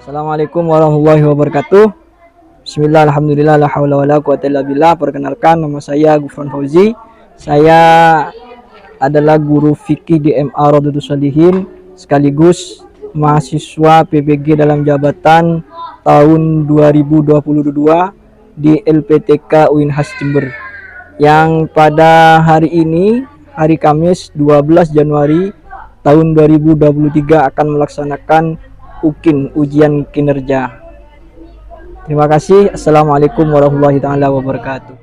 Assalamualaikum warahmatullahi wabarakatuh. Bismillah, alhamdulillah, la haula wala quwata illa billah. Perkenalkan, nama saya Gufron Fauzi. Saya adalah guru fikih di MA Rodatus Salihin sekaligus mahasiswa PBG dalam jabatan tahun 2022 di LPTK UINHAS Jember. Yang pada hari ini, hari Kamis 12 Januari tahun 2023 akan melaksanakan UKIN, ujian kinerja. Terima kasih. Assalamualaikum warahmatullahi taala wabarakatuh.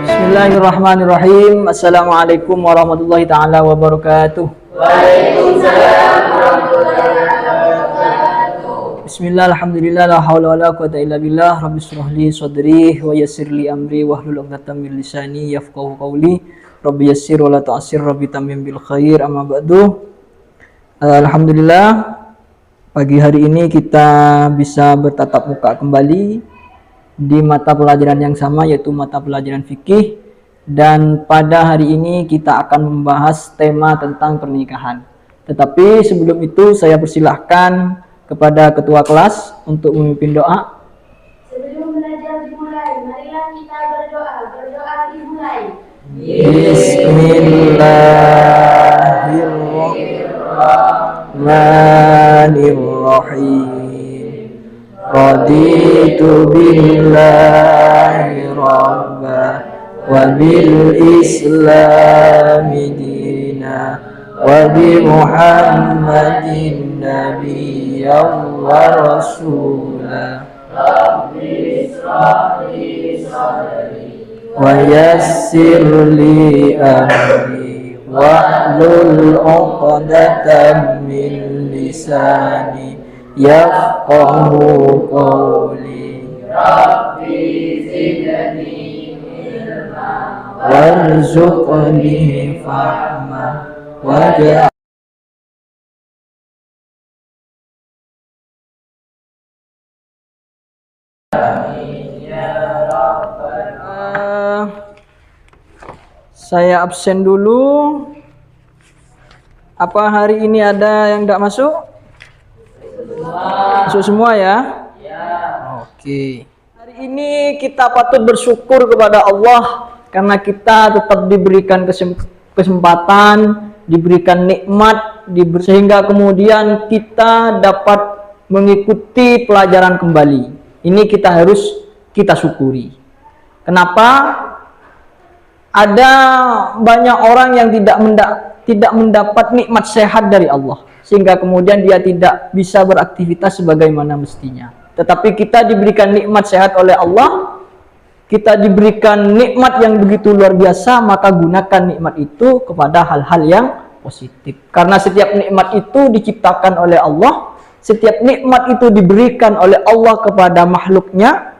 Bismillahirrahmanirrahim. Assalamualaikum warahmatullahi taala wabarakatuh. Waalaikumsalam warahmatullahi wabarakatuh. Bismillah, alhamdulillah, la haula wala quwata illa billah. Rabbi shrah li sadri wa yassir li amri wahlul 'uqdatam min lisani yafqahu qawli. Rabbi yassir wa la tu'assir, Rabbi tammim bil khair. Amma ba'du. Alhamdulillah, pagi hari ini kita bisa bertatap muka kembali di mata pelajaran yang sama, yaitu mata pelajaran fikih. Dan pada hari ini kita akan membahas tema tentang pernikahan. Tetapi sebelum itu saya persilahkan kepada ketua kelas untuk memimpin doa. Sebelum belajar dimulai, marilah kita berdoa. Berdoa dimulai. Bismillahirrahmanirrahim. Raditu billahi rabba wa bil islami dina wa bi Muhammadin nabiyyan wa rasulah. Rabbi shrah li sadri Wa yassir li amri wahlul 'uqdatam min lisani yafqahu qawli. Rabbi zidni ilma warzuqni fahma waj'al saya absen dulu. Apa hari ini ada yang tidak masuk? Masuk semua ya? Oke. Hari ini kita patut bersyukur kepada Allah karena kita tetap diberikan kesempatan, diberikan nikmat, sehingga kemudian kita dapat mengikuti pelajaran kembali. Ini kita syukuri. Kenapa? Ada banyak orang yang tidak mendapat nikmat sehat dari Allah, sehingga kemudian dia tidak bisa beraktivitas sebagaimana mestinya. Tetapi kita diberikan nikmat sehat oleh Allah, kita diberikan nikmat yang begitu luar biasa, maka gunakan nikmat itu kepada hal-hal yang positif. Karena setiap nikmat itu diciptakan oleh Allah, setiap nikmat itu diberikan oleh Allah kepada makhluknya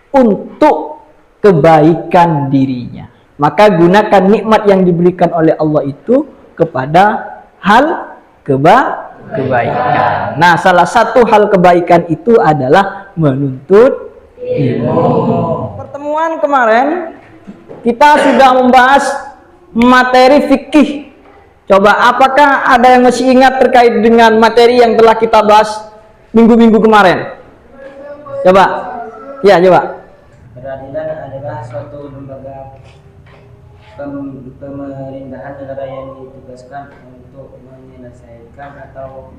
untuk kebaikan dirinya. Maka gunakan nikmat yang diberikan oleh Allah itu kepada hal kebaikan. Nah, salah satu hal kebaikan itu adalah menuntut ilmu. Pertemuan kemarin kita sudah membahas materi fikih. Coba apakah ada yang masih ingat terkait dengan materi yang telah kita bahas minggu-minggu kemarin? Coba. Ya, coba. Peradilan adalah suatu lembaga pemerintahan negara yang ditugaskan untuk menyelesaikan atau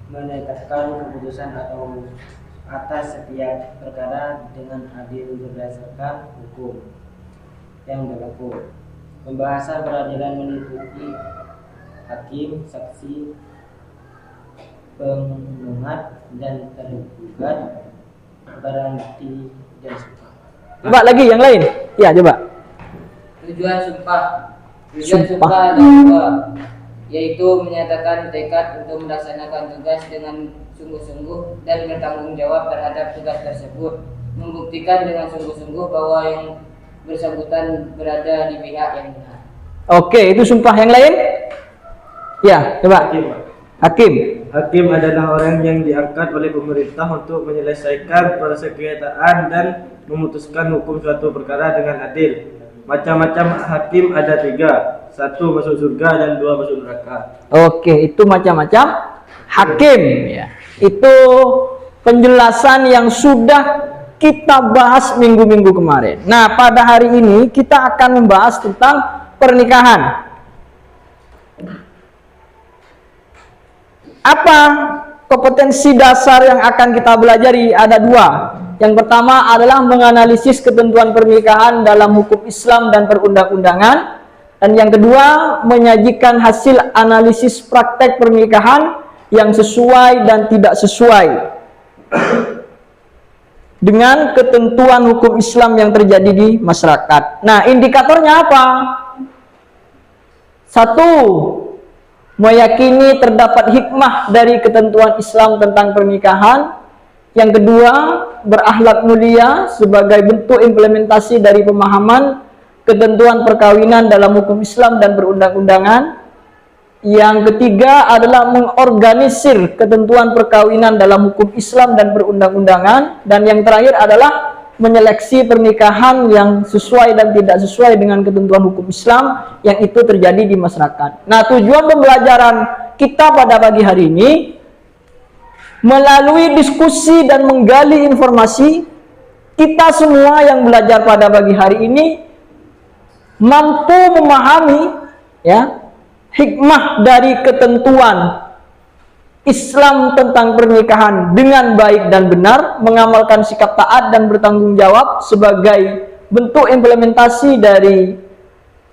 menetapkan keputusan atau atas setiap perkara dengan adil berdasarkan hukum yang berlaku. Pembahasan peradilan meliputi hakim, saksi, pemohon dan tergugat, barangkali dan sumpah. Coba lagi yang lain. Ya, coba. Tujuan sumpah adalah dua, yaitu menyatakan tekad untuk melaksanakan tugas dengan sungguh-sungguh dan bertanggung jawab terhadap tugas tersebut. membuktikan dengan sungguh-sungguh bahwa yang bersangkutan berada di pihak yang benar. Oke, itu sumpah. Yang lain? Ya, coba. Hakim, Pak. Hakim. Hakim adalah orang yang diangkat oleh pemerintah untuk menyelesaikan persengketaan dan memutuskan hukum suatu perkara dengan adil. Macam-macam hakim ada 3, 1 masuk surga dan 2 masuk neraka. Oke, itu macam-macam hakim ya. Itu penjelasan yang sudah kita bahas minggu-minggu kemarin. Nah, pada hari ini kita akan membahas tentang pernikahan. Apa kompetensi dasar yang akan kita pelajari? Ada 2. Yang pertama adalah menganalisis ketentuan pernikahan dalam hukum Islam dan perundang-undangan. Dan yang kedua, menyajikan hasil analisis praktek pernikahan yang sesuai dan tidak sesuai dengan ketentuan hukum Islam yang terjadi di masyarakat. Nah, indikatornya apa? 1, meyakini terdapat hikmah dari ketentuan Islam tentang pernikahan. Yang kedua, berakhlak mulia sebagai bentuk implementasi dari pemahaman ketentuan perkawinan dalam hukum Islam dan perundang-undangan. Yang ketiga adalah mengorganisir ketentuan perkawinan dalam hukum Islam dan perundang-undangan. Dan yang terakhir adalah menyeleksi pernikahan yang sesuai dan tidak sesuai dengan ketentuan hukum Islam yang itu terjadi di masyarakat. Nah, tujuan pembelajaran kita pada pagi hari ini melalui diskusi dan menggali informasi, kita semua yang belajar pada pagi hari ini mampu memahami ya hikmah dari ketentuan Islam tentang pernikahan dengan baik dan benar, mengamalkan sikap taat dan bertanggung jawab sebagai bentuk implementasi dari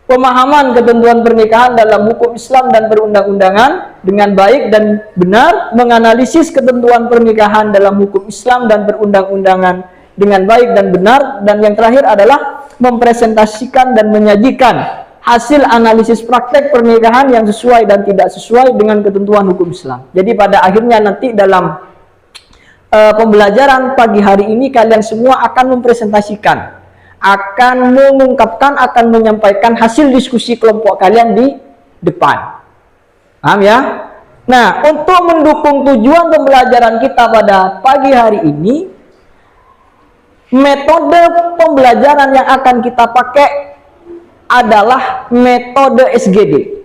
pemahaman ketentuan pernikahan dalam hukum Islam dan perundang-undangan dengan baik dan benar, menganalisis ketentuan pernikahan dalam hukum Islam dan perundang-undangan dengan baik dan benar, dan yang terakhir adalah mempresentasikan dan menyajikan hasil analisis praktek pernikahan yang sesuai dan tidak sesuai dengan ketentuan hukum Islam. Jadi pada akhirnya nanti dalam pembelajaran pagi hari ini kalian semua akan mempresentasikan, akan mengungkapkan, akan menyampaikan hasil diskusi kelompok kalian di depan. Paham ya? Nah, untuk mendukung tujuan pembelajaran kita pada pagi hari ini, metode pembelajaran yang akan kita pakai adalah metode SGD.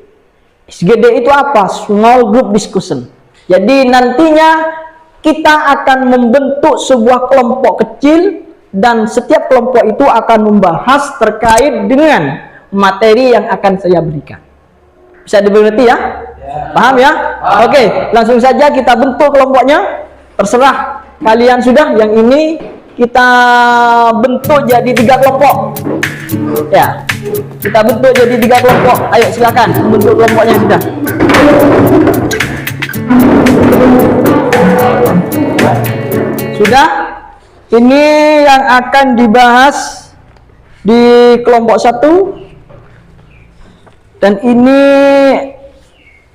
SGD itu apa? Small Group Discussion. Jadi nantinya kita akan membentuk sebuah kelompok kecil dan setiap kelompok itu akan membahas terkait dengan materi yang akan saya berikan. Bisa dimengerti ya? Paham ya? Oke, langsung saja kita bentuk kelompoknya. Terserah kalian sudah. Yang ini kita bentuk jadi 3 kelompok. Ya, kita bentuk jadi 3 kelompok. Ayo silakan bentuk kelompoknya sudah. Sudah? Ini yang akan dibahas di kelompok 1 dan ini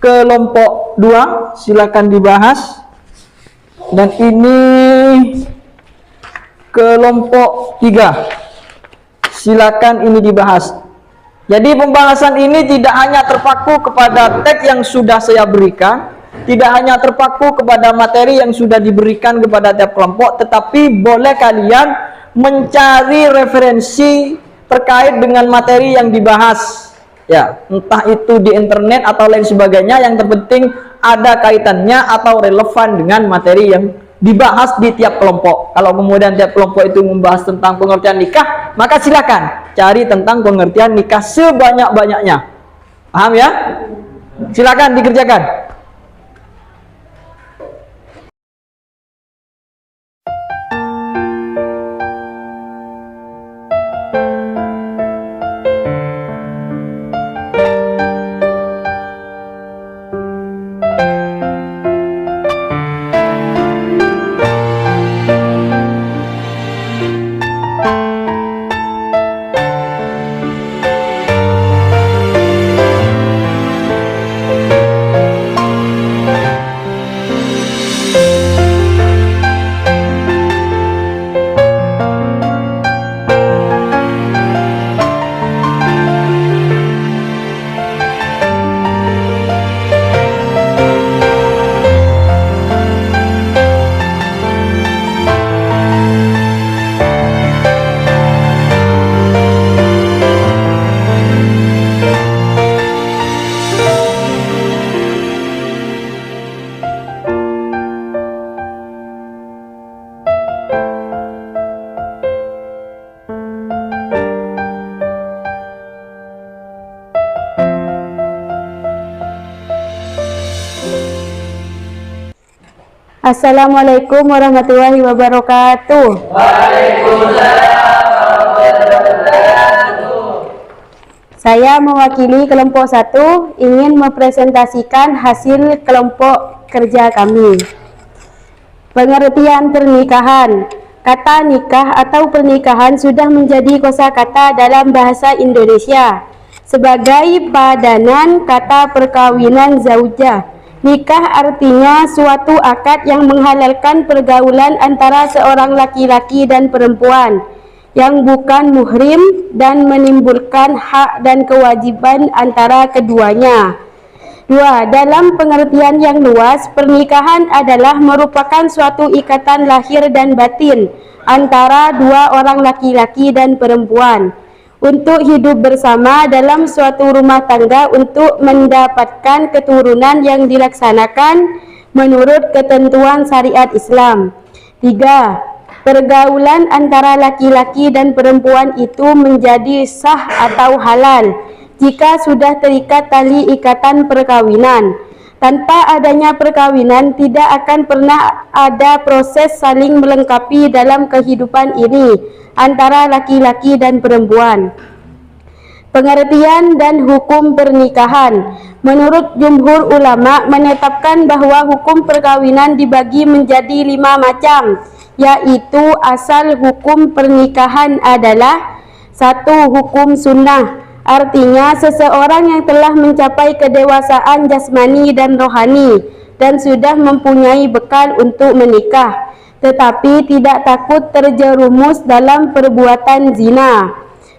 kelompok 2, silakan dibahas. Dan ini kelompok 3, silakan ini dibahas. Jadi pembahasan ini tidak hanya terpaku kepada teks yang sudah saya berikan, tidak hanya terpaku kepada materi yang sudah diberikan kepada tiap kelompok, tetapi boleh kalian mencari referensi terkait dengan materi yang dibahas. Ya, entah itu di internet atau lain sebagainya, yang terpenting ada kaitannya atau relevan dengan materi yang dibahas di tiap kelompok. Kalau kemudian tiap kelompok itu membahas tentang pengertian nikah, maka silakan cari tentang pengertian nikah sebanyak-banyaknya. Paham ya? Silakan dikerjakan. Assalamualaikum warahmatullahi wabarakatuh. Saya mewakili kelompok 1 ingin mempresentasikan hasil kelompok kerja kami. Pengertian pernikahan. Kata nikah atau pernikahan sudah menjadi kosakata dalam bahasa Indonesia sebagai padanan kata perkawinan zaujah. Nikah artinya suatu akad yang menghalalkan pergaulan antara seorang laki-laki dan perempuan yang bukan muhrim dan menimbulkan hak dan kewajiban antara keduanya. 2. Dalam pengertian yang luas, pernikahan adalah merupakan suatu ikatan lahir dan batin antara dua orang laki-laki dan perempuan untuk hidup bersama dalam suatu rumah tangga untuk mendapatkan keturunan yang dilaksanakan menurut ketentuan syariat Islam. 3. Pergaulan antara laki-laki dan perempuan itu menjadi sah atau halal jika sudah terikat tali ikatan perkawinan. Tanpa adanya perkawinan, tidak akan pernah ada proses saling melengkapi dalam kehidupan ini antara laki-laki dan perempuan. Pengertian dan hukum pernikahan. Menurut jumhur ulama menetapkan bahwa hukum perkawinan dibagi menjadi 5 macam, yaitu asal hukum pernikahan adalah 1. Hukum sunnah. Artinya seseorang yang telah mencapai kedewasaan jasmani dan rohani dan sudah mempunyai bekal untuk menikah, tetapi tidak takut terjerumus dalam perbuatan zina.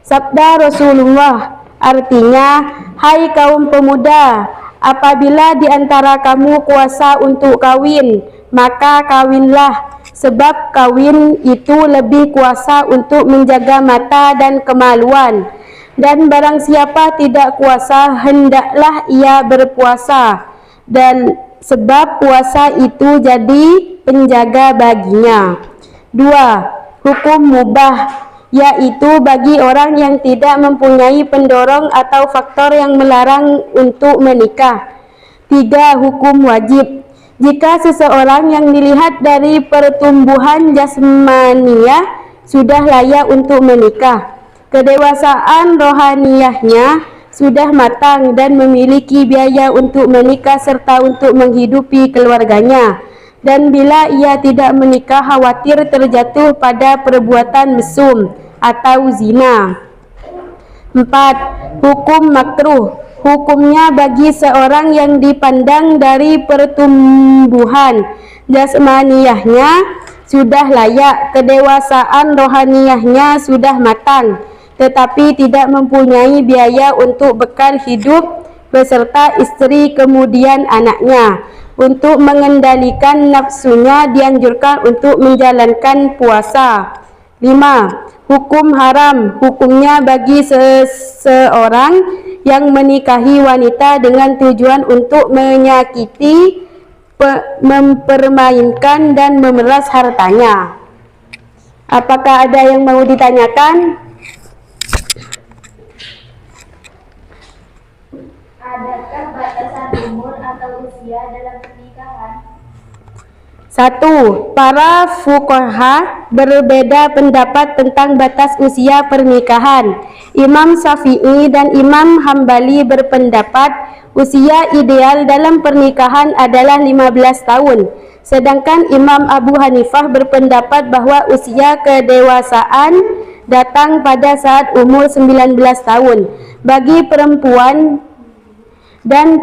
Sabda Rasulullah artinya, hai kaum pemuda, apabila di antara kamu kuasa untuk kawin, maka kawinlah, sebab kawin itu lebih kuasa untuk menjaga mata dan kemaluan. Dan barang siapa tidak kuasa, hendaklah ia berpuasa, dan sebab puasa itu jadi penjaga baginya. 2. Hukum mubah, yaitu bagi orang yang tidak mempunyai pendorong atau faktor yang melarang untuk menikah. 3. Hukum wajib, jika seseorang yang dilihat dari pertumbuhan jasmaniah sudah layak untuk menikah, kedewasaan rohaniyahnya sudah matang dan memiliki biaya untuk menikah serta untuk menghidupi keluarganya, dan bila ia tidak menikah khawatir terjatuh pada perbuatan mesum atau zina. 4. Hukum makruh, hukumnya bagi seorang yang dipandang dari pertumbuhan jasmaniyahnya sudah layak, kedewasaan rohaniyahnya sudah matang, tetapi tidak mempunyai biaya untuk bekal hidup beserta istri kemudian anaknya. Untuk mengendalikan nafsunya dianjurkan untuk menjalankan puasa. 5. Hukum haram, hukumnya bagi seseorang yang menikahi wanita dengan tujuan untuk menyakiti, mempermainkan dan memeras hartanya. Apakah ada yang mau ditanyakan? Adakah batasan umur atau usia dalam pernikahan? 1. Para fuqaha berbeda pendapat tentang batas usia pernikahan. Imam Syafi'i dan Imam Hambali berpendapat usia ideal dalam pernikahan adalah 15 tahun. Sedangkan Imam Abu Hanifah berpendapat bahwa usia kedewasaan datang pada saat umur 19 tahun bagi perempuan dan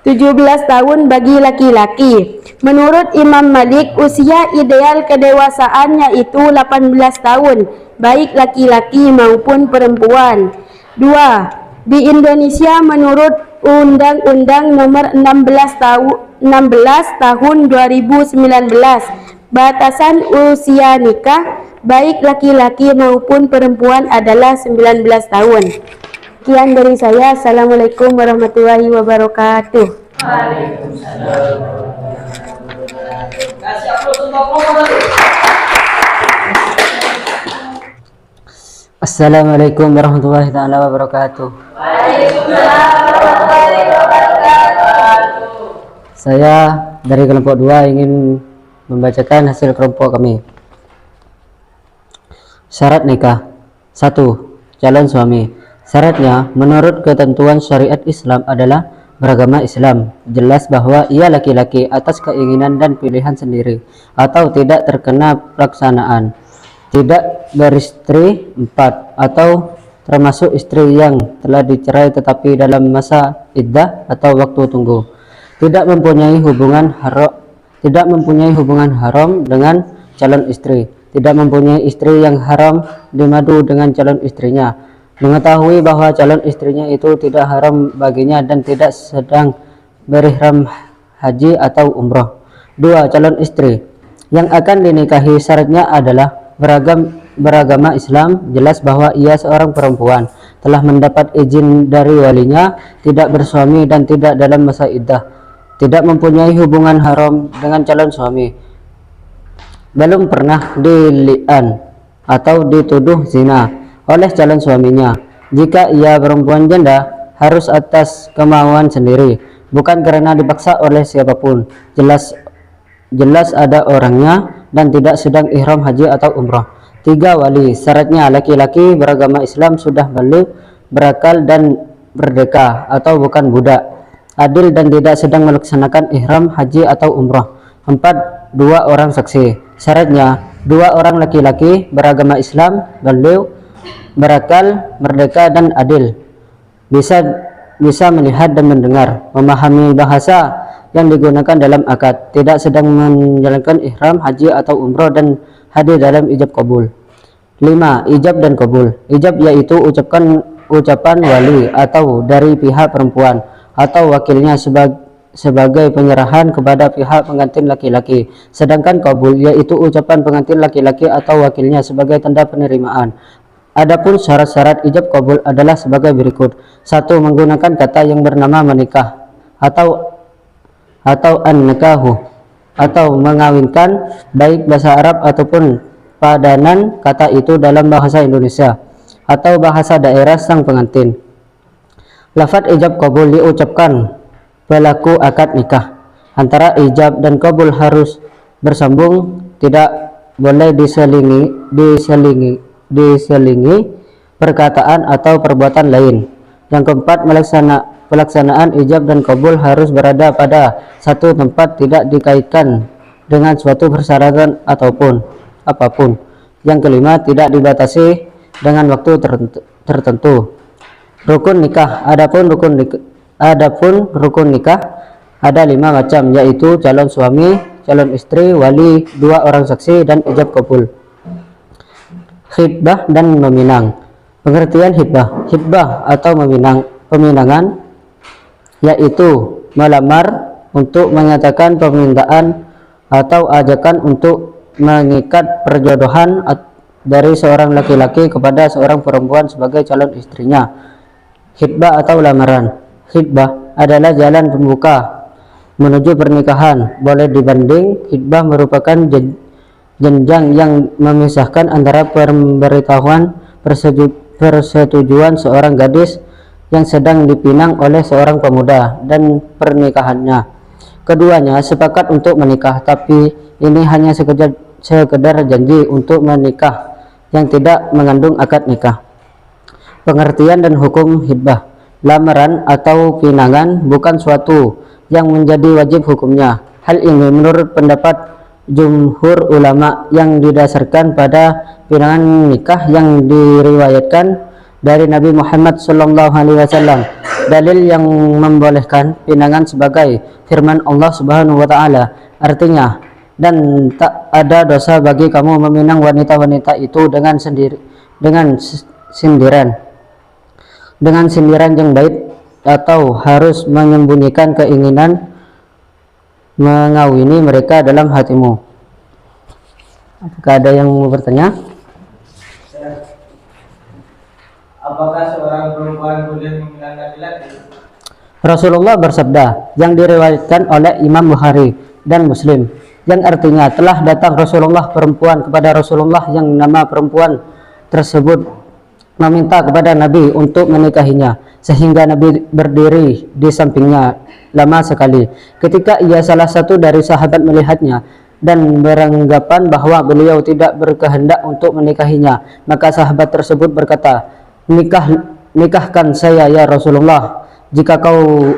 17 tahun bagi laki-laki. Menurut Imam Malik, usia ideal kedewasaan yaitu 18 tahun, baik laki-laki maupun perempuan. 2. Di Indonesia menurut Undang-Undang Nomor 16 tahun 2019, batasan usia nikah baik laki-laki maupun perempuan adalah 19 tahun. Sekian dari saya. Assalamualaikum warahmatullahi wabarakatuh. Assalamualaikum warahmatullahi taala wabarakatuh. Waalaikumsalam warahmatullahi wabarakatuh. Saya dari kelompok 2 ingin membacakan hasil kelompok kami. Syarat nikah. 1. Calon suami. Syaratnya menurut ketentuan syariat Islam adalah beragama Islam, jelas bahwa ia laki-laki atas keinginan dan pilihan sendiri atau tidak terkena pelaksanaan, tidak beristri 4 atau termasuk istri yang telah dicerai tetapi dalam masa iddah atau waktu tunggu, tidak mempunyai hubungan haram dengan calon istri, tidak mempunyai istri yang haram dimadu dengan calon istrinya, mengetahui bahwa calon istrinya itu tidak haram baginya dan tidak sedang berihram haji atau umroh. 2. Calon istri yang akan dinikahi syaratnya adalah beragama Islam, jelas bahwa ia seorang perempuan, telah mendapat izin dari walinya, tidak bersuami dan tidak dalam masa iddah, tidak mempunyai hubungan haram dengan calon suami, belum pernah dili'an atau dituduh zina oleh calon suaminya. Jika ia perempuan janda, harus atas kemauan sendiri, bukan karena dipaksa oleh siapapun, jelas ada orangnya dan tidak sedang ihram haji atau umrah. 3. Wali. Syaratnya laki-laki beragama Islam, sudah balik, berakal dan merdeka atau bukan budak, adil dan tidak sedang melaksanakan ihram haji atau umrah. 4. 2 orang saksi. Syaratnya 2 orang laki-laki beragama Islam, balik, berakal, merdeka dan adil, bisa melihat dan mendengar, memahami bahasa yang digunakan dalam akad, tidak sedang menjalankan ihram haji atau umrah dan hadir dalam ijab kabul. 5. Ijab dan kabul. Ijab yaitu ucapan wali atau dari pihak perempuan atau wakilnya sebagai penyerahan kepada pihak pengantin laki-laki, sedangkan kabul yaitu ucapan pengantin laki-laki atau wakilnya sebagai tanda penerimaan. Adapun syarat-syarat ijab kabul adalah sebagai berikut. 1. Menggunakan kata yang bernama menikah atau an-nikahu atau mengawinkan, baik bahasa Arab ataupun padanan kata itu dalam bahasa Indonesia atau bahasa daerah sang pengantin. Lafaz ijab kabul diucapkan pelaku akad nikah. Antara ijab dan kabul harus bersambung, tidak boleh diselingi perkataan atau perbuatan lain. Yang keempat, pelaksanaan ijab dan kabul harus berada pada satu tempat, tidak dikaitkan dengan suatu persyaratan ataupun apapun. Yang kelima, tidak dibatasi dengan waktu tertentu. Rukun nikah. Adapun rukun nikah ada 5 macam, yaitu calon suami, calon istri, wali, 2 orang saksi, dan ijab kabul. Khitbah dan meminang. Pengertian khitbah. Khitbah atau peminangan yaitu melamar untuk menyatakan permintaan atau ajakan untuk mengikat perjodohan dari seorang laki-laki kepada seorang perempuan sebagai calon istrinya. Khitbah atau lamaran. Khitbah adalah jalan pembuka menuju pernikahan. Boleh dibanding, khitbah merupakan jenjang yang memisahkan antara pemberitahuan persetujuan seorang gadis yang sedang dipinang oleh seorang pemuda dan pernikahannya. Keduanya sepakat untuk menikah, tapi ini hanya sekedar janji untuk menikah yang tidak mengandung akad nikah. Pengertian dan hukum khitbah. Lamaran atau pinangan bukan suatu yang menjadi wajib hukumnya. Hal ini menurut pendapat jumhur ulama yang didasarkan pada pinangan nikah yang diriwayatkan dari Nabi Muhammad SAW. Dalil yang membolehkan pinangan sebagai firman Allah Subhanahu wa taala, artinya, dan tak ada dosa bagi kamu meminang wanita-wanita itu dengan sindiran yang baik, atau harus menyembunyikan keinginan mengawini mereka dalam hatimu. Apakah ada yang mau bertanya? Apakah seorang perempuan boleh meminang laki-laki? Rasulullah bersabda, yang diriwayatkan oleh Imam Bukhari dan Muslim, yang artinya, telah datang Rasulullah perempuan kepada Rasulullah yang nama perempuan tersebut meminta kepada Nabi untuk menikahinya. sehingga Nabi berdiri di sampingnya lama sekali. Ketika ia salah satu dari sahabat melihatnya dan beranggapan bahwa beliau tidak berkehendak untuk menikahinya, maka sahabat tersebut berkata, nikahkan saya ya Rasulullah, jikalau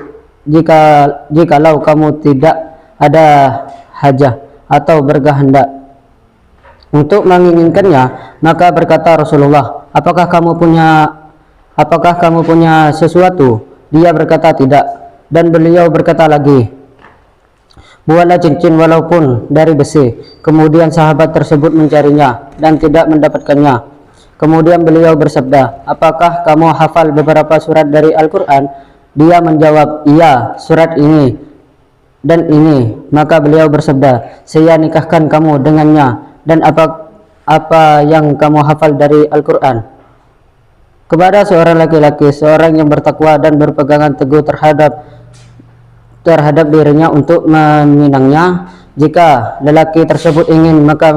kamu tidak ada hajah atau berkehendak untuk menginginkannya. Maka berkata Rasulullah, apakah kamu punya sesuatu? Dia berkata tidak, dan beliau berkata lagi, buatlah cincin walaupun dari besi. Kemudian sahabat tersebut mencarinya dan tidak mendapatkannya. Kemudian beliau bersabda, apakah kamu hafal beberapa surat dari Al-Quran? Dia menjawab, iya, surat ini dan ini. Maka beliau bersabda, saya nikahkan kamu dengannya. Dan apa yang kamu hafal dari Al-Quran? Kepada seorang laki-laki, seorang yang bertakwa dan berpegangan teguh terhadap dirinya untuk meminangnya. Jika lelaki tersebut ingin, maka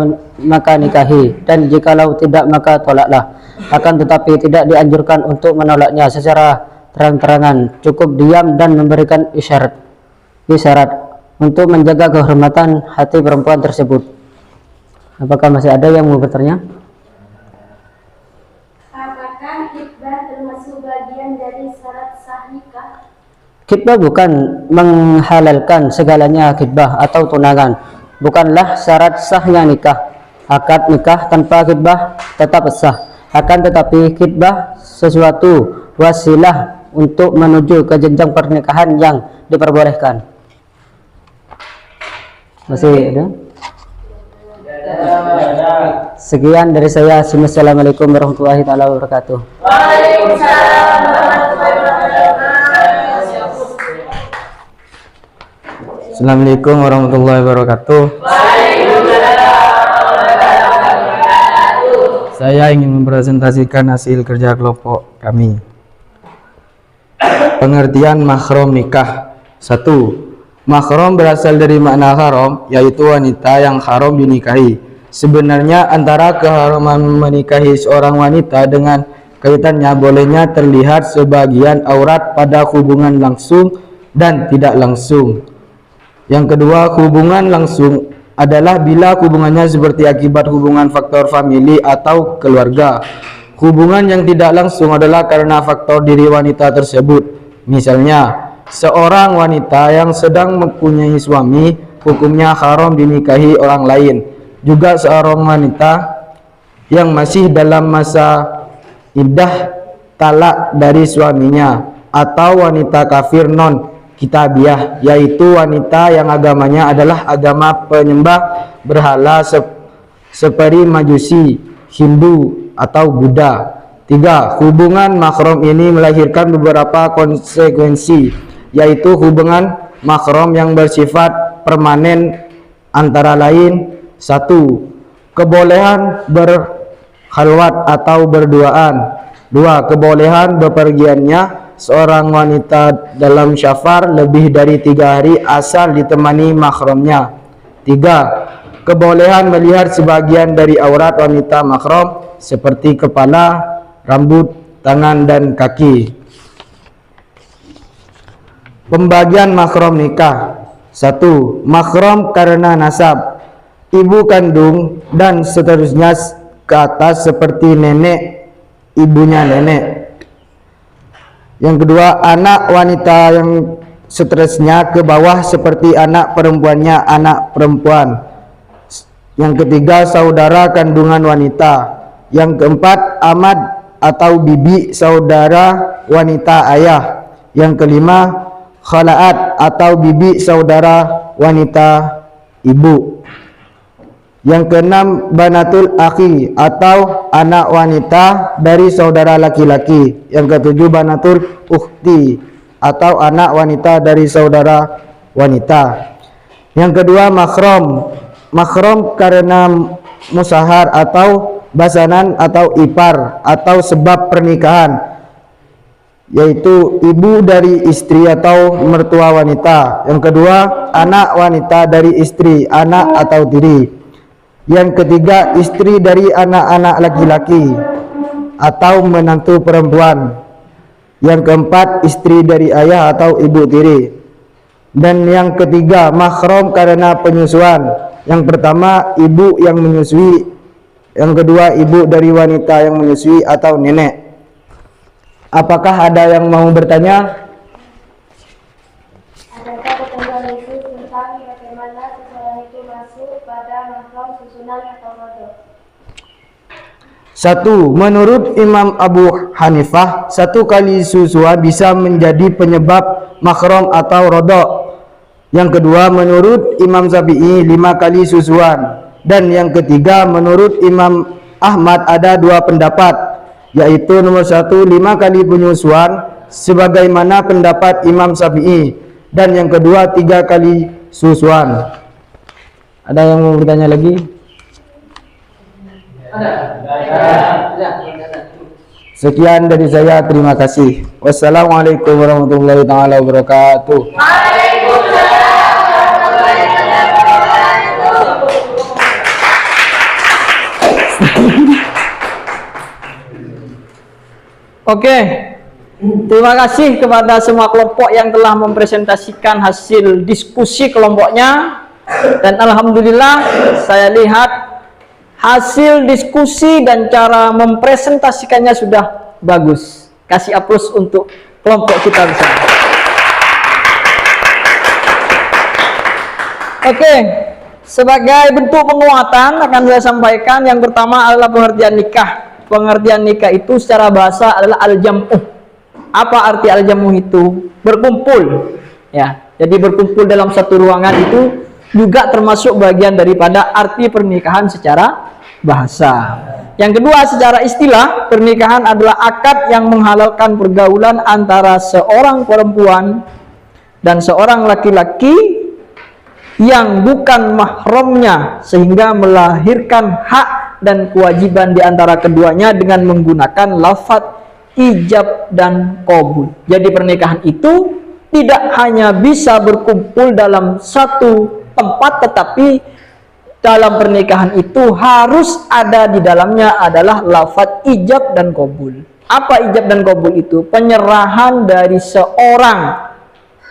nikahi, dan jikalau tidak, maka tolaklah. Akan tetapi tidak dianjurkan untuk menolaknya secara terang-terangan, cukup diam dan memberikan isyarat untuk menjaga kehormatan hati perempuan tersebut. Apakah masih ada yang mau bertanya? Apakah khitbah termasuk bagian dari syarat sah nikah? Khitbah bukan menghalalkan segalanya. Khitbah atau tunangan bukanlah syarat sahnya nikah. Akad nikah tanpa khitbah tetap sah. Akan tetapi khitbah sesuatu wasilah untuk menuju ke jenjang pernikahan yang diperbolehkan. Masih ada? Sekian dari saya. Assalamualaikum warahmatullahi wabarakatuh. Assalamualaikum warahmatullahi wabarakatuh. Saya ingin mempresentasikan hasil kerja kelompok kami. Pengertian mahram nikah. 1. Mahram berasal dari makna haram, yaitu wanita yang haram dinikahi. Sebenarnya antara keharaman menikahi seorang wanita dengan kaitannya bolehnya terlihat sebagian aurat pada hubungan langsung dan tidak langsung. Yang kedua, hubungan langsung adalah bila hubungannya seperti akibat hubungan faktor famili atau keluarga. Hubungan yang tidak langsung adalah karena faktor diri wanita tersebut. Misalnya, seorang wanita yang sedang mempunyai suami, hukumnya haram dinikahi orang lain. Juga seorang wanita yang masih dalam masa iddah talak dari suaminya, atau wanita kafir non kitabiah, yaitu wanita yang agamanya adalah agama penyembah berhala seperti Majusi, Hindu, atau Buddha. 3. Hubungan mahram ini melahirkan beberapa konsekuensi, yaitu hubungan mahram yang bersifat permanen antara lain: 1. Kebolehan berkhalwat atau berduaan. 2. Kebolehan bepergiannya seorang wanita dalam syafar lebih dari 3 hari asal ditemani mahramnya. 3. Kebolehan melihat sebagian dari aurat wanita mahram seperti kepala, rambut, tangan, dan kaki. Pembagian mahram nikah. 1. Mahram karena nasab, ibu kandung dan seterusnya ke atas seperti nenek, ibunya nenek. Yang kedua, anak wanita yang seterusnya ke bawah seperti anak perempuannya, anak perempuan. Yang ketiga, saudara kandungan wanita. Yang keempat, amad atau bibi, saudara wanita ayah. Yang kelima, khalaat atau bibi, saudara wanita ibu. Yang keenam, banatul akhi atau anak wanita dari saudara laki-laki. Yang ketujuh, banatul ukhti atau anak wanita dari saudara wanita. Yang kedua, mahram. Mahram karena musahar atau basanan atau ipar atau sebab pernikahan, yaitu ibu dari istri atau mertua wanita. Yang kedua, anak wanita dari istri, anak atau tiri. Yang ketiga, istri dari anak-anak laki-laki atau menantu perempuan. Yang keempat, istri dari ayah atau ibu tiri. Dan yang ketiga, mahram karena penyusuan. Yang pertama, ibu yang menyusui. Yang kedua, ibu dari wanita yang menyusui atau nenek. Apakah ada yang mau bertanya? Adakah ketentuan khusus tentang bagaimana seseorang itu masuk pada mahram susunan atau rodok? 1. Menurut Imam Abu Hanifah, 1 kali susuan bisa menjadi penyebab mahram atau rodok. Yang kedua, menurut Imam Syafi'i 5 kali susuan. Dan yang ketiga, menurut Imam Ahmad ada 2 pendapat, yaitu nomor 1, 5 kali penyusuan sebagaimana pendapat Imam Syafi'i, dan yang kedua 3 kali susuan. Ada yang mau bertanya lagi? Sekian dari saya, terima kasih. Wassalamualaikum warahmatullahi taala wabarakatuh. Oke, terima kasih kepada semua kelompok yang telah mempresentasikan hasil diskusi kelompoknya. Dan alhamdulillah saya lihat hasil diskusi dan cara mempresentasikannya sudah bagus. Kasih aplaus untuk kelompok kita bersama. Oke, sebagai bentuk penguatan akan saya sampaikan yang pertama adalah pengertian nikah. Pengertian nikah itu secara bahasa adalah al-jam'u. Apa arti al-jam'u itu? Berkumpul. Ya, jadi berkumpul dalam satu ruangan itu juga termasuk bagian daripada arti pernikahan secara bahasa. Yang kedua, secara istilah, pernikahan adalah akad yang menghalalkan pergaulan antara seorang perempuan dan seorang laki-laki yang bukan mahramnya, sehingga melahirkan hak dan kewajiban di antara keduanya dengan menggunakan lafaz ijab dan qabul. Jadi pernikahan itu tidak hanya bisa berkumpul dalam satu tempat, tetapi dalam pernikahan itu harus ada di dalamnya adalah lafaz ijab dan qabul. Apa ijab dan qabul itu? Penyerahan dari seorang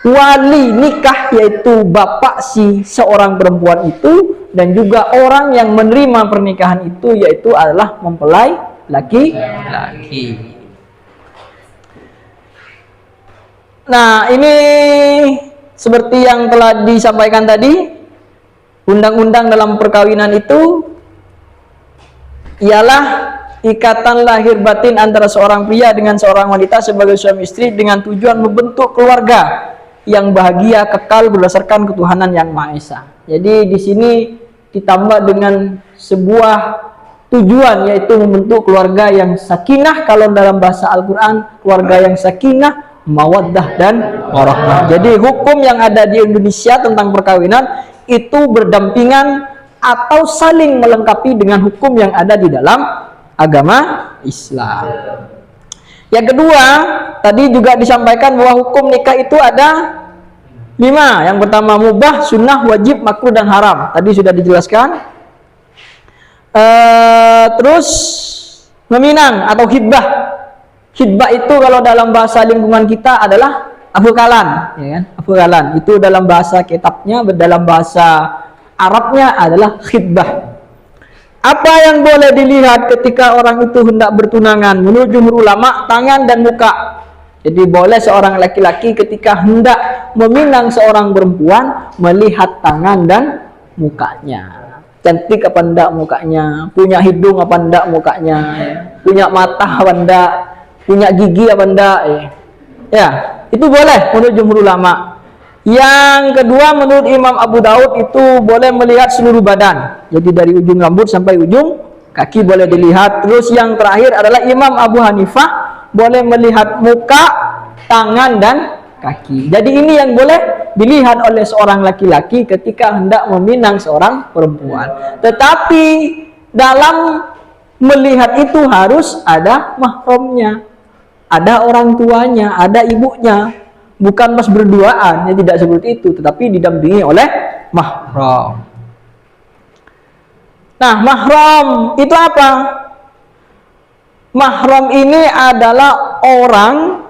wali nikah, yaitu bapak si seorang perempuan itu, dan juga orang yang menerima pernikahan itu, yaitu adalah mempelai laki-laki. Nah, ini seperti yang telah disampaikan tadi, undang-undang dalam perkawinan itu ialah ikatan lahir batin antara seorang pria dengan seorang wanita sebagai suami istri dengan tujuan membentuk keluarga yang bahagia kekal berdasarkan ketuhanan yang Maha Esa. Jadi di sini ditambah dengan sebuah tujuan, yaitu membentuk keluarga yang sakinah. Kalau dalam bahasa Al-Quran, keluarga yang sakinah, mawaddah dan warahmah. Jadi hukum yang ada di Indonesia tentang perkawinan itu berdampingan atau saling melengkapi dengan hukum yang ada di dalam agama Islam. Yang kedua, tadi juga disampaikan bahwa hukum nikah itu ada 5. Yang pertama mubah, sunnah, wajib, makruh, dan haram. Tadi sudah dijelaskan. Terus meminang atau khidbah. Khidbah itu kalau dalam bahasa lingkungan kita adalah afkalan, ya kan? Afkalan itu dalam bahasa kitabnya, dalam bahasa Arabnya adalah khidbah. Apa yang boleh dilihat ketika orang itu hendak bertunangan? Menurut jumhur ulama, tangan dan muka. Jadi boleh seorang laki-laki ketika hendak meminang seorang perempuan melihat tangan dan mukanya. Cantik apa enggak mukanya, punya hidung apa enggak mukanya, punya mata apa enggak, punya gigi apa enggak. Ya, itu boleh menurut jumhur ulama. Yang kedua, menurut Imam Abu Daud itu boleh melihat seluruh badan. Jadi dari ujung rambut sampai ujung kaki boleh dilihat. Terus yang terakhir adalah Imam Abu Hanifah boleh melihat muka, tangan, dan kaki. Jadi ini yang boleh dilihat oleh seorang laki-laki ketika hendak meminang seorang perempuan. Tetapi dalam melihat itu harus ada mahramnya, ada orang tuanya, ada ibunya. Bukan pas berduaan, ya tidak seperti itu, tetapi didampingi oleh mahram. Nah, mahram itu apa? Mahram ini adalah orang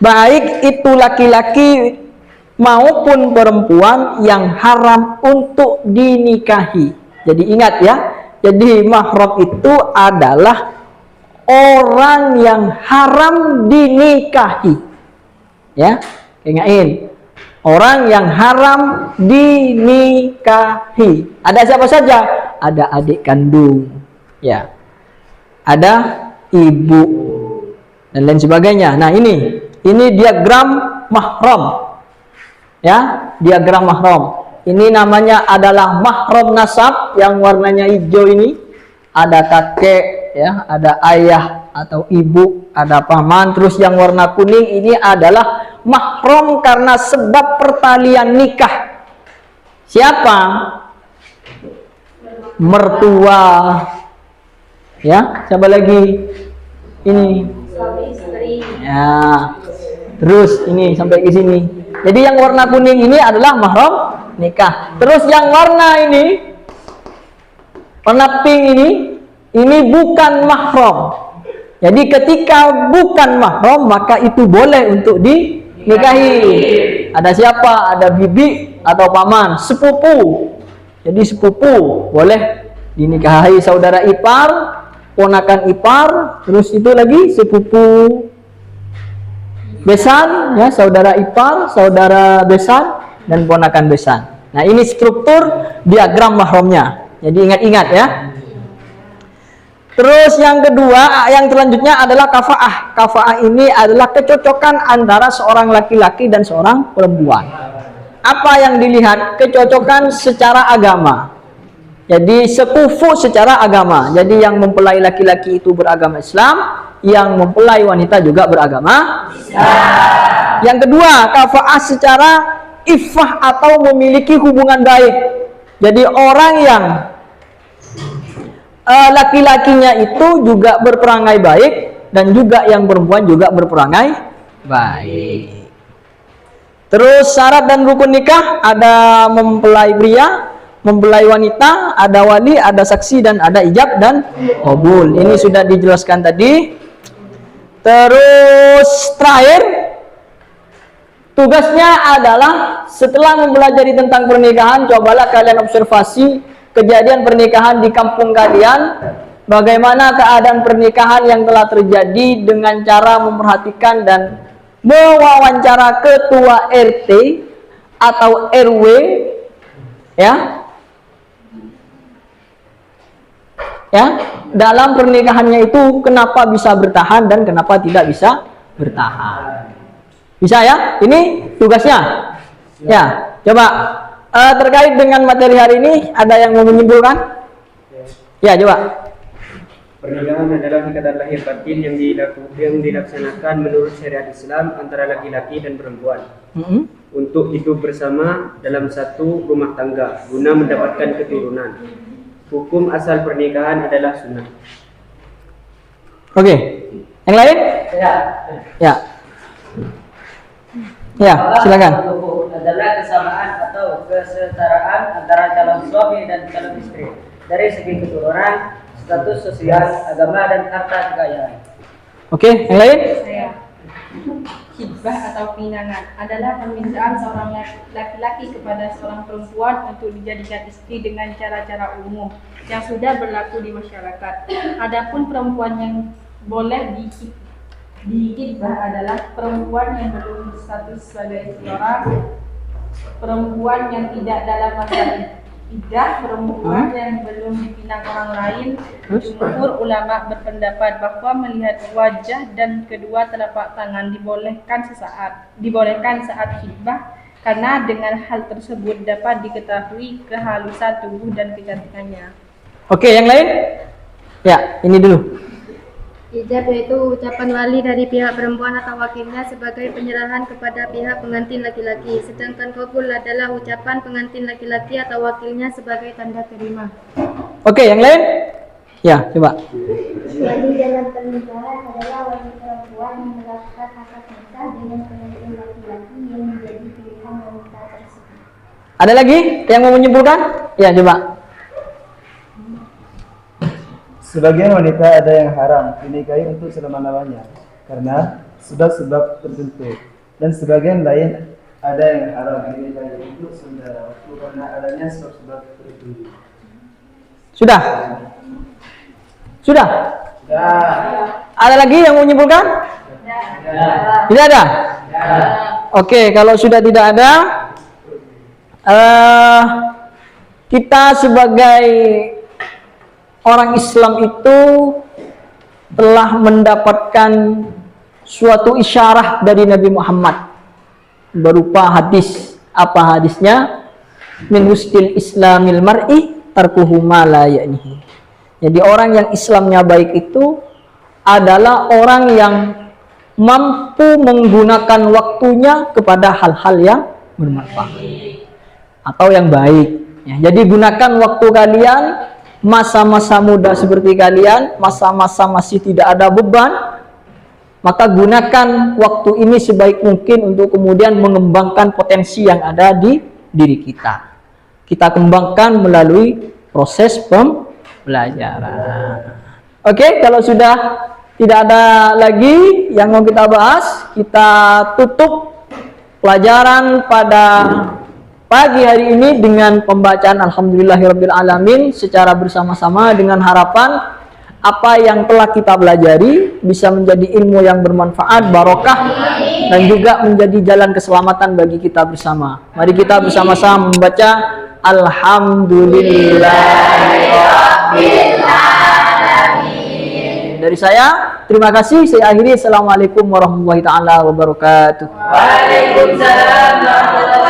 baik itu laki-laki maupun perempuan yang haram untuk dinikahi. Jadi ingat ya, jadi mahram itu adalah orang yang haram dinikahi. Ya, ingatin, orang yang haram dinikahi. Ada siapa saja? Ada adik kandung, ya, ada ibu dan lain sebagainya. Nah, ini diagram mahram. Ya, diagram mahram. Ini namanya adalah mahram nasab yang warnanya hijau ini. Ada kakek, ya, ada ayah atau ibu, ada paman. Terus yang warna kuning ini adalah mahram karena sebab pertalian nikah. Siapa? Mertua. Ya, siapa lagi? Ini. Suami istri. Ya. Terus ini sampai ke sini. Jadi yang warna kuning ini adalah mahram nikah. Terus yang warna ini, warna pink ini bukan mahram. Jadi ketika bukan mahram maka itu boleh untuk dinikahi. Ada siapa? Ada bibi atau paman, sepupu. Jadi sepupu boleh dinikahi, saudara ipar, ponakan ipar, terus itu lagi sepupu besan, ya, saudara ipar, saudara besan, dan ponakan besan. Nah, ini struktur diagram mahramnya. Jadi ingat-ingat ya. Terus yang kedua, yang selanjutnya adalah kafaah. Kafaah ini adalah kecocokan antara seorang laki-laki dan seorang perempuan. Apa yang dilihat? Kecocokan secara agama. Jadi sekufu secara agama. Jadi yang mempelai laki-laki itu beragama Islam, yang mempelai wanita juga beragama Islam. Yang kedua, kafaah secara iffah atau memiliki hubungan baik. Jadi orang yang laki-lakinya itu juga berperangai baik dan juga yang perempuan juga berperangai baik. Terus syarat dan rukun nikah ada mempelai pria, mempelai wanita, ada wali, ada saksi, dan ada ijab dan qabul. Ini sudah dijelaskan tadi. Terus terakhir, tugasnya adalah setelah mempelajari tentang pernikahan, cobalah kalian observasi kejadian pernikahan di kampung kalian. Bagaimana keadaan pernikahan yang telah terjadi dengan cara memperhatikan dan mewawancara ketua RT atau RW, ya. Ya, dalam pernikahannya itu kenapa bisa bertahan dan kenapa tidak bisa bertahan. Bisa ya? Ini tugasnya. Ya, coba terkait dengan materi hari ini ada yang mau menyimpulkan? Ya, coba. Pernikahan adalah ikatan lahir batin yang dilaksanakan menurut syariat Islam antara laki-laki dan perempuan untuk hidup bersama dalam satu rumah tangga guna mendapatkan keturunan. Hukum asal pernikahan adalah sunnah. Oke, yang lain? Ya. Ya, silakan. Adalah kesamaan atau kesetaraan antara calon suami dan calon istri dari segi keturunan, status sosial, agama, dan harta kekayaan. Oke, yang lain? Hibah atau pinangan adalah permintaan seorang laki-laki kepada seorang perempuan untuk dijadikan istri dengan cara-cara umum yang sudah berlaku di masyarakat. Adapun perempuan yang boleh dihibah adalah perempuan yang belum status sebagai seorang, perempuan yang tidak dalam masa iddah, perempuan yang belum dipinang orang lain. Jumhur ulama berpendapat bahwa melihat wajah dan kedua telapak tangan dibolehkan saat khitbah, karena dengan hal tersebut dapat diketahui kehalusan tubuh dan kecantikannya. Oke, yang lain? Ya, ini dulu. Ijab yaitu ucapan wali dari pihak perempuan atau wakilnya sebagai penyerahan kepada pihak pengantin laki-laki. Sedangkan qabul adalah ucapan pengantin laki-laki atau wakilnya sebagai tanda terima. Oke, yang lain? Ya, coba. Wali dalam pernikahan adalah wali perempuan yang melakukan akad nikah dengan pengantin laki-laki yang menjadi pilihan wanita tersebut. Ada lagi yang mau menyimpulkan? Ya, coba. Sebagian wanita ada yang haram dinikahi untuk selama-lamanya karena sebab-sebab tertentu, dan sebagian lain ada yang haram dinilai untuk sementara waktu karena adanya sebab-sebab tertentu. Sudah? Sudah? Ada lagi yang mau menyimpulkan? Tidak ada? Oke, kalau sudah tidak ada, kita sebagai orang Islam itu telah mendapatkan suatu isyarah dari Nabi Muhammad berupa hadis. Apa hadisnya? Min husnil islamil mar'i tarkuhu ma la ya'nihi. Jadi orang yang Islamnya baik itu adalah orang yang mampu menggunakan waktunya kepada hal-hal yang bermanfaat atau yang baik. Ya, jadi gunakan waktu kalian, masa-masa muda seperti kalian, masa-masa masih tidak ada beban, maka gunakan waktu ini sebaik mungkin untuk kemudian mengembangkan potensi yang ada di diri kita. Kita kembangkan melalui proses pembelajaran. Oke, kalau sudah tidak ada lagi yang mau kita bahas, kita tutup pelajaran pada pagi hari ini dengan pembacaan Alhamdulillahirabbil alamin secara bersama-sama dengan harapan apa yang telah kita pelajari bisa menjadi ilmu yang bermanfaat, barokah, dan juga menjadi jalan keselamatan bagi kita bersama. Mari kita bersama-sama membaca Alhamdulillahirabbil alamin. Dari saya, terima kasih. Saya akhiri. Assalamualaikum warahmatullahi taala wabarakatuh. Waalaikumsalam warahmatullahi wabarakatuh.